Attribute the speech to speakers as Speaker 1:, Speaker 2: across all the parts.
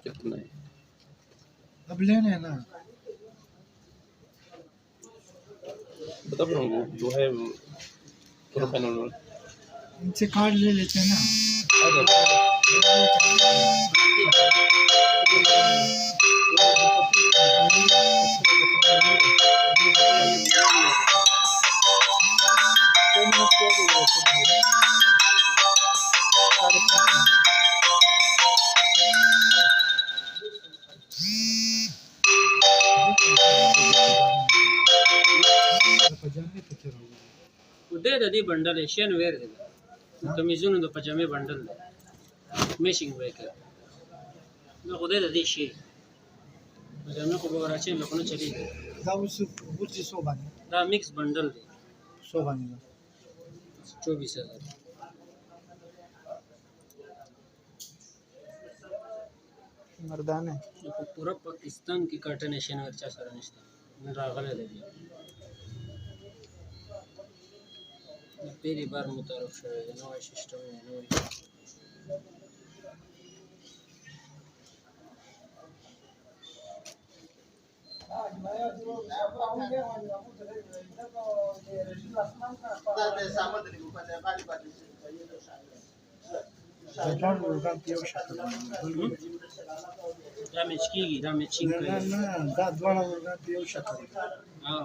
Speaker 1: कितना है?
Speaker 2: अब लेने हैं ना,
Speaker 1: बता रहा हूँ जो है पूरा फाइनल में
Speaker 2: इनसे कार्ड ले लेते हैं ना।
Speaker 1: आ जाओ।
Speaker 2: पजामे तो चलो
Speaker 3: उदय ददी बंडल एशियन वेयर दे कमीजों दो पजामे बंडल दे मैचिंग वेकर ना उदय ददी शी पजामे को बगराचे लोगों ने चली
Speaker 2: दाउस बुझी सोबानी
Speaker 3: दा मिक्स बंडल दे
Speaker 2: सोबानी
Speaker 3: 24,000
Speaker 2: मर्दाने
Speaker 3: पूरा पाकिस्तान की कॉटन एशियन वेयर चा सारा निश्चित रागले दे पहली बार मुतारफ है नया सिस्टम है नया
Speaker 2: जबान उर्गा पियो शक्ल
Speaker 3: damage कीगी damage चिंग
Speaker 2: ना ना दा द्वारा उर्गा पियो शक्ल
Speaker 3: हाँ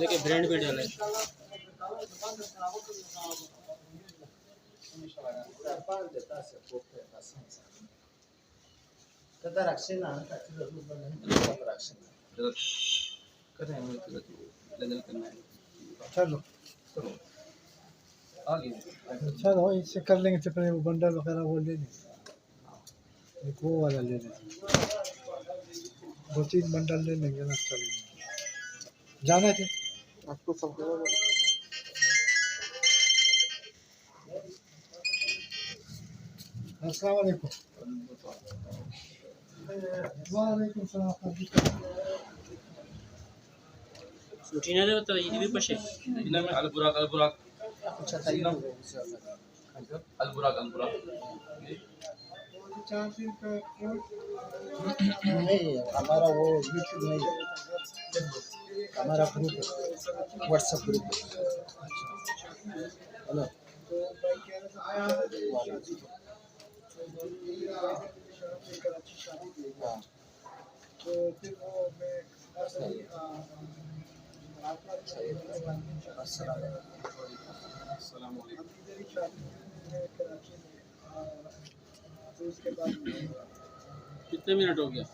Speaker 3: देखिए ब्रांड पे डाला है
Speaker 1: कर रहे हैं लेदर करना है
Speaker 2: चलो
Speaker 1: आगे
Speaker 2: चलो इससे कर लेंगे तो पहले वो बंडल वगैरह वो ले लें एक वो वाला ले लें 2-3 बंडल ले लेंगे ना चलेंगे जाना थे आपको सब अस्सलाम वालेकुम वालेकुम सलाम
Speaker 3: सूटीना दे तो ये भी पशे
Speaker 1: इनमें अलबुराक
Speaker 3: अच्छा तारीख
Speaker 1: अलबुराक
Speaker 2: नहीं हमारा वो यूट्यूब नहीं है हमारा ग्रुप है व्हाट्सएप ग्रुप है हेलो हाँ तो फिर वो मैं
Speaker 1: अस्सलाम वालेकुम
Speaker 3: कितने मिनट हो गया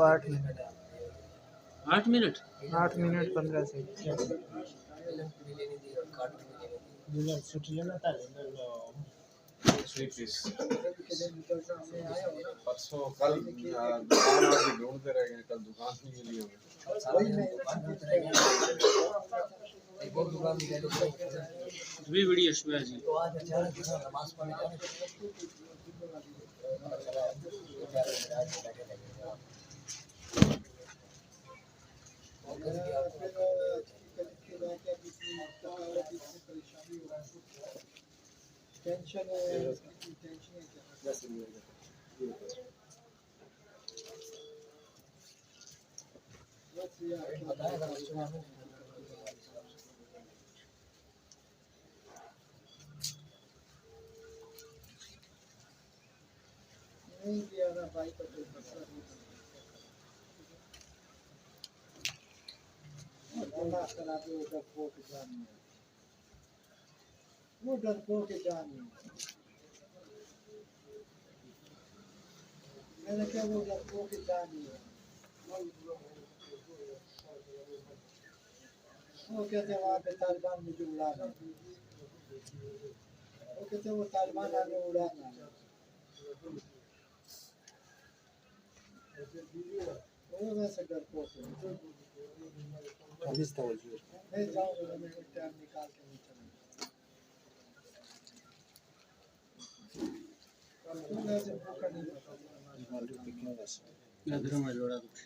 Speaker 2: 8 minute
Speaker 3: 8 minute
Speaker 2: 8 minute 15 second
Speaker 1: sweet piece परसों कल दुकान आज ढूंढते रह गए कल दुकान नहीं मिली हमें
Speaker 3: भी वीडियो शुरू है जी
Speaker 2: टेंशन है नहीं दिया ना भाई का कोई मसला नहीं अल्लाह ताला को डरपोक जानिए वो डरपोक जानिए मैंने क्या वो डरपोक जानिए वो कहते वहाँ पे तालिबान मुझे उड़ाना वो कहते वो तालिबान आने उड़ाना वो वैसे डरपोक है मैं जाऊँगा मैं टाइम निकाल के नहीं चलूँगा
Speaker 3: मैं जोड़ा कुछ